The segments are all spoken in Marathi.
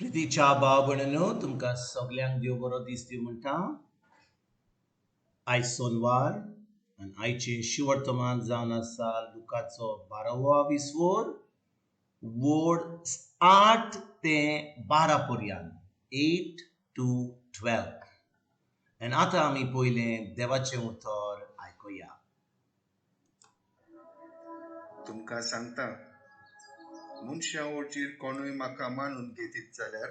प्रितीच्या भाव भयणींनो, तुमकां सगल्यांक देव बरो दीस दिवं म्हणटा. आयज सोनवार आनी आयचें शिवर्तमान जावन आसा लुकाचो 12वा विसवोर, वोड 8 ते 12 पर्यंत, 8 to 12. आनी आतां आमी पयलें देवाचें उतर आयकुया. तुमकां सांगता, मनशा ओडचीर कोणूय म्हाका मानून घेतीत जाल्यार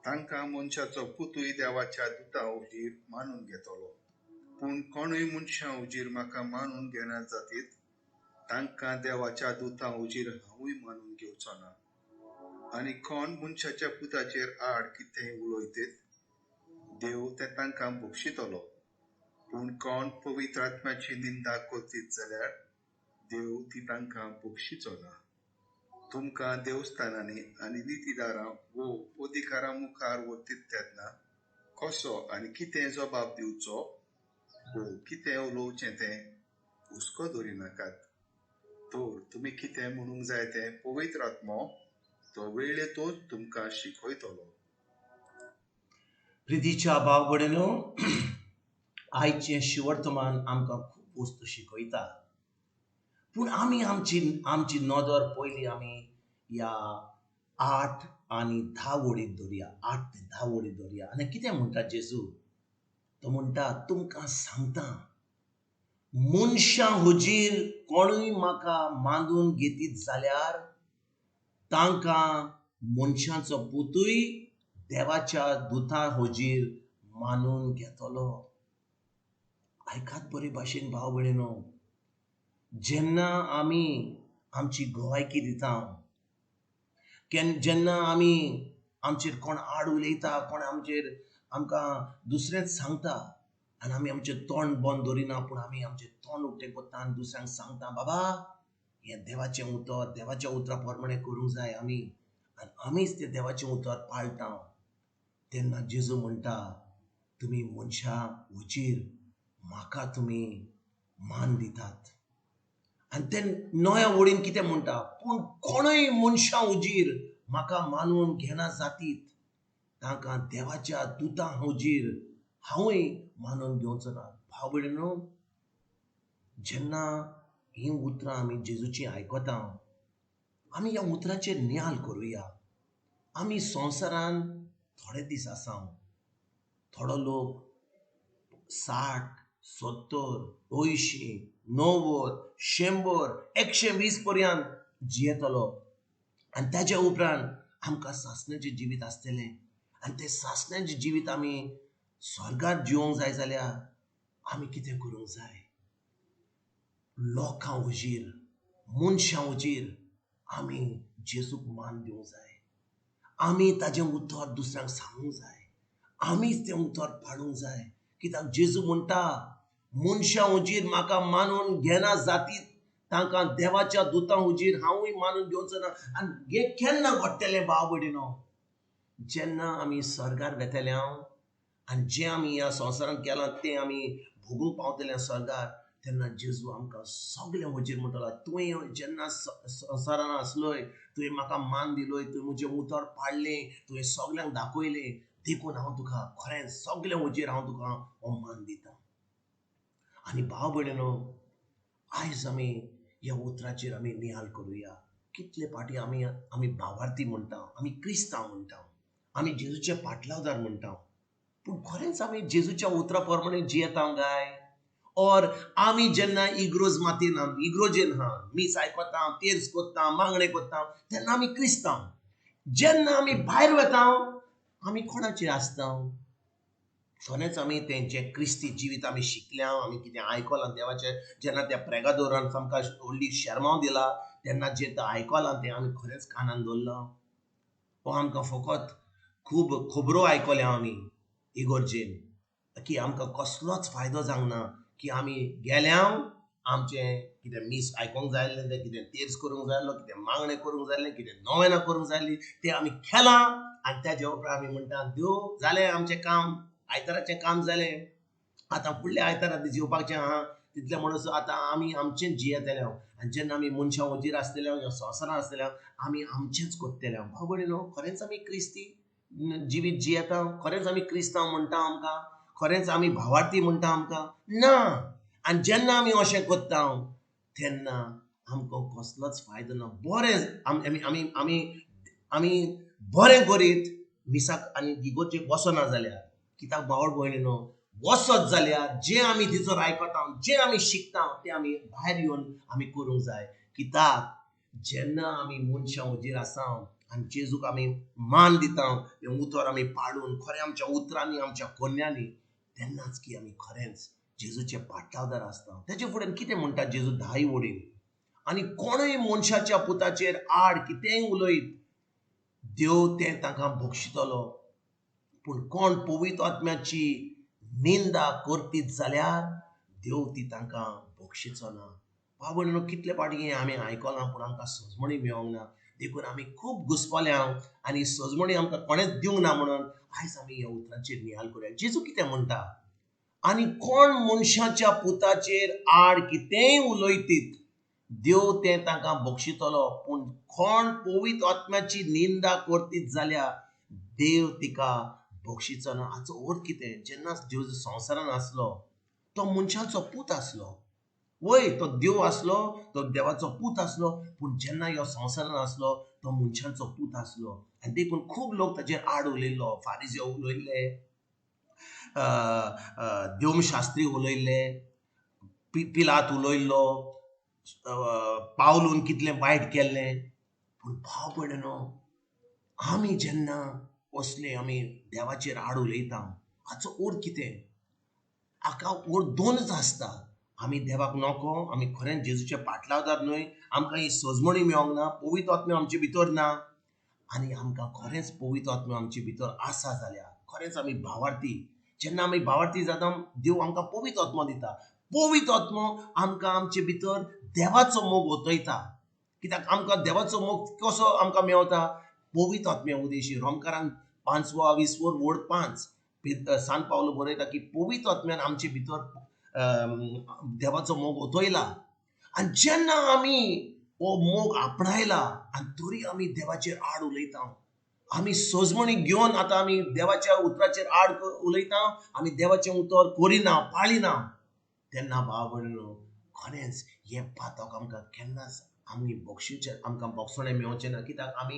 तांकां मनशाचो पुतूय देवाच्या दुता ओडचीर मानून घेतलो. पूण कोणूय मनशा ओडचीर म्हाका मानून घेना जातीत तांकां देवाच्या दुता ओडचीर हांवूय मानून घेवचो ना. आनी कोण मनशाच्या पुताचेर आड कितेंय उलयतीत, देव ते तांकां बक्षितलो. पूण कोण पवित्र आत्म्याची निंदा करतीत जाल्यार देव ती तांकां बक्षिचो ना. तुमकां देवस्थानांनी आनी नितीदारां वो अधिकारां मुखार वरतीत तेन्ना कसो आनी कितें जबाब दिवचो वो कितें उलोवचें तें हुस्को दवरिनाकात. तर तुमी कितें म्हणूंक जाय तें पवित्र आत्मो तो वेळेतूच तुमकां शिकयतलो. प्रितीच्या भाव भयणींनो, आयचें शिवर्तमान आमकां खूब वस्तू शिकयता. पूण आमी आमची नदर पयली आमी ह्या 8 आनी 10 वडींत दवरया. 8 ते 10 वडींत दवरया. आनी कितें म्हणटा जेजू? तो म्हणटा, तुमकां सांगता, मनशां हुजीर कोणूय म्हाका मानून घेतीत जाल्यार तांकां मनशाचो पुतूय देवाच्या दुतां हुजीर मानून घेतलो. आयकात बरे भाशेन भाव भयणींनो, जेन्ना आमी आमची गोवायकी दिता, जेन्ना आमी आमचेर कोण आड उलयता, कोण आमकां दुसरेंच सांगता आनी आमी आमचें तोंड बंद दवरिना, पूण आमी आमचें तोंड उक्तें करता आनी दुसऱ्यांक सांगता, बाबा हें देवाचें उतर, देवाच्या उतरा प्रमाणें करूंक जाय आमी, आनी आमीच तें देवाचें उतर पाळटा. तेन्ना जेजू म्हणटा, तुमी मनशां हुजीर म्हाका तुमी मान दितात. आनी ते नव्या वडीन कितें म्हणटा? पूण कोणूय मनशां हुजीर म्हाका मानून घेना जातीत तांकां देवाच्या दुतां हुजीर हांवूय मानून घेवचो ना. भाव भयणींनो, जेन्ना हीं उतरां आमी जेजूची आयकता, आमी ह्या उतराचेर नियाल करुया. आमी संवसारान थोडे दीस आसा, थोडो लोक 60, 70, 80, 90, 100, 120 पर्यंत जियेतलो. आनी ताच्या उपरांत आमकां सासणाचें जिवीत आसतलें. आनी तें सासणाचें जिवीत आमी स्वर्गांत जिवंक जाय जाल्यार आमी कितें करूंक जाय? लोकां हुजीर, मनशां हुजीर आमी जेजूक मान दिवंक जाय. आमी ताजें उतर दुसऱ्यांक सांगूंक जाय. आमीच तें उतर पाळूंक जाय. कित्याक जेजू म्हणटा, मनशां हुजीर म्हाका मानून घेना जातीत तांकां देवाच्या दुतां हुजीर हांवूय मानून घेवचो ना. आनी हें केन्ना घडटलें भाव भयणींनो? जेन्ना आमी स्वर्गार वेतले आनी जें आमी ह्या संवसारांत केलां तें आमी भोगूंक पावतले स्वर्गार, तेन्ना जेजू आमकां सगळें हुजीर म्हणटलो, तुवें जेन्ना संवसारान आसलोय, तुवें म्हाका मान दिलोय, तुवें म्हजें उतर पाळ्ळें, तुवें सगल्यांक दाखयलें, देखून हांव तुका खरें सगळें हुजीर हांव तुका हो मान दितां. आनी भाव भयणींनो, आयज आमी ह्या उतराचेर आमी नियाल करुया. कितले पाटी आमी भावार्थी म्हणटा, आमी क्रिस्तांव म्हणटा, आमी जेजूचे पाटलावदार म्हणटा, पूण खरेंच आमी जेजूच्या उतरा प्रमाणें जियेता काय? और आमी जेन्ना इग्रोज मातीन इग्रोजेन मीस आयकता, तेर्स कोत्ता, मागणें कोत्ता, तेन्ना आमी क्रिस्तांव. जेन्ना आमी भायर वता, आमी कोणाचेर आसता? खरेंच आमी तें जें क्रिस्ती जिवीत आमी शिकल्या, आमी कितें आयकलां देवाचें, जेन्ना त्या प्रेगादोरान आमकां व्हडली शर्माव दिला, तेन्ना जें आयकलां तें आमी खरेंच कानान दवरलां. हो आमकां फकत खूब खबरो आयकल्या आमी इगोर्जेन, की आमकां कसलोच फायदो जावंक ना, की आमी गेल्या, आमचें कितें मीस आयकोंक जाय आसलें तें, कितें तेर्स करूंक जाय आसलो, कितें मागणें करूंक जाय आसलें, कितें नोवेनां करूंक जाय आसलीं, तें आमी केलां. आनी तेज्या उपरांत आमी म्हणटा, देव जालें आमचें काम, आयताराचें काम जालें, आतां फुडल्या आयतारा दीस येवपाचें आहा. तितलें म्हणसर आतां आमी आमचेंच जियेतले. आनी जेन्ना आमी मनशां हुजीर आसतले, संवसारांत आसतले, आमी आमचेंच कोत्तले. भाव भयणींनो, खरेंच आमी क्रिस्ती? जिवीत जियेता खरेंच आमी क्रिस्तांव म्हणटा आमकां खरेंच आमी भावार्थी म्हणटा आमकां ना आनी जेन्ना आमी अशें कोत्ता तेन्ना आमकां कसलोच फायदो ना बरें आमी आमी आमी आमी बरें करीत मिसाक आनी दिगोचेर वचना जाल्यार कित्याक भाव भयणीनो वचत जाल्यार जे आमी तिचोर आयकता जे आमी शिकता ते आमी भायर येवन आमी करूंक जाय कित्याक जेन्ना आमी मनशां हुजीर आसा आनी जेजूक आमी मान दिता तें उतर आमी पाडून खरें आमच्या उतरांनी आमच्या कोन्यांनी तेन्नाच की आमी खरेंच जेजूचे पाटलावदार आसता तेजे फुडें कितें म्हणटा जेजू 10 वडीन आनी कोणूय मनशाच्या पुताचेर आड कितेंय उलयत देव तें तांकां बक्षितलो पूण कोण पवित्र आत्म्याची निंदा करतीत जाल्यार देव ती तांकां बक्षिचो ना बाबडीनो कितले फाटी आमी आयकलां पूण आमकां सजमणी मेळोंक ना देखून आमी खूब घुस्पल्या आनी सजमणी आमकां कोणेच दिवंक ना म्हणून आयज आमी ह्या उतरांचेर नियाळ करूया जेजू कितें म्हणटा आनी कोण मनशाच्या पुताचेर आड कितेंय उलयतीत देव तें तांकां बक्षितलो पूण कोण पवित्र आत्म्याची निंदा करतीत जाल्यार देव तिका बक्षिचो ना हाचो अर्थ कितें जेन्ना जेजू संवसारान आसलो तो मनशाचो पूत आसलो वय तो देव आसलो तो देवाचो पूत आसलो पूण जेन्ना ह्यो संवसारान आसलो तो मनशांचो पूत आसलो आनी देखून खूब लोक ताचेर आड उलयल्लो फारिजी उलयल्ले देवशास्त्री उलयल्ले पिलात उलयल्लो पावलून कितलें वायट केल्लें पूण भाव भयणीनो आमी जेन्ना असले आमी देवाचेर आड उलयता हाचो अर्थ कितें हाका अर्थ दोनच आसता आमी देवाक नोको आमी खरेंच जेजूचे पाटलावदार न्हय आमकां ही सजमणी मेळोंक ना पवित्र आत्म्यो आमचे भितर ना आनी आमकां खरेंच पवित्र आत्म्यो आमचे भितर आसा जाल्यार खरेंच आमी भावार्थी जेन्ना आमी भावार्थी जाता देव आमकां पवित्र आत्मो दिता पवित्र आत्मो आमकां आमचे भितर देवाचो मोग ओतयता कित्याक आमकां देवाचो मोग कसो आमकां मेळटा पवित्र आत्म्या उदेशी रोमकारांक 5:20 वड 5 सान पावलो बरयता की पवित्र आत्म्यान आमचे भितर देवाचो मोग ओतयला आनी जेन्ना आमी हो मोग आपणायला आनी तरी आमी देवाचेर आड उलयता आमी सजमणी घेवन आतां आमी देवाच्या उतराचेर आड उलयता आमी देवाचें उतर करिना पाळिना तेन्ना भाव भयणीनो खरेंच हे पातक आमकां केन्नाच आमी बक्षिचें आमकां बक्षणे मेळचें ना कित्याक आमी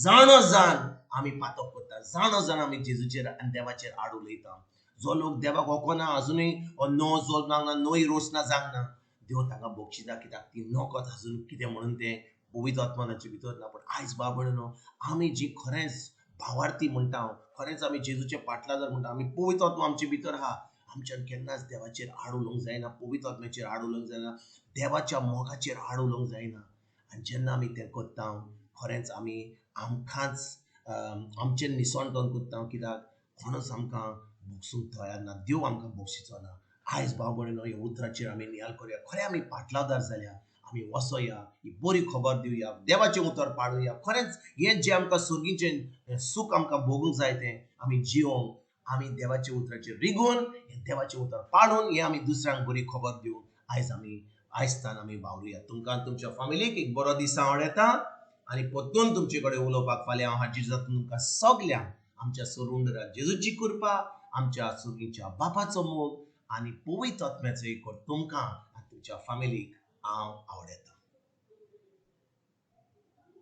जाणो जाण आमी पातक करता जाणो जाण आमी जेजूचेर आनी देवाचेर आड उलयता जो लोक देवाक वखना अजुनूय नो जोडना नोय रोसना जावंक ना देव तांकां बक्षिता कित्याक ती नकत अजून कितें म्हणून तें पवित्र आत्म्याचे भितर ना पूण आयज भाव भयणीनो आमी जी खरेंच भावार्थी म्हणटा खरेंच आमी जेजूचे पाटलादार म्हणटा आमी पवित्र आत्मा आमचे भितर आहा आमच्यान केन्नाच देवाचेर आड उलोवंक जायना पवित्र आत्म्याचेर आड उलोवंक जायना देवाच्या मोगाचेर आड उलोवंक जायना आनी जेन्ना आमी तें करता खरेंच आमी आमकांच आमचेर निसंतोन करता कित्याक कोणूच आमकां बक्षूंक तयार ना देव आमकां बक्षिचो ना आयज भाव भयणीनो ह्या उतराचेर आमी नियाळ करुया खरें आमी पाटलावदार जाल्या आमी वसोया ही बरी खबर दिवया देवाचें उतर पाडुया खरेंच हें जें आमकां सुर्गीचें सूख आमकां भोगूंक जाय तें आमी जिवोंक आमी देवाच्या उतराचेर रिगून हें देवाचें उतर पाडून हें आमी दुसऱ्यांक बरी खबर दिवंक आयज आमी आयजतान आमी वावरुया तुमकां तुमच्या फॅमिलीक एक बरो दीस आवड येता आनी परतून तुमचे कडेन उलोवपाक फाल्यां हांव हाजीर जाता तुमकां सगल्यांक आमच्या सरुंडरा जेजूची कृपा आमच्या सुर्गीच्या बापाचो मोग आनी पवित्र आत्म्याचो एक तुमकां आनी तुमच्या फॅमिलीक हांव आवड येता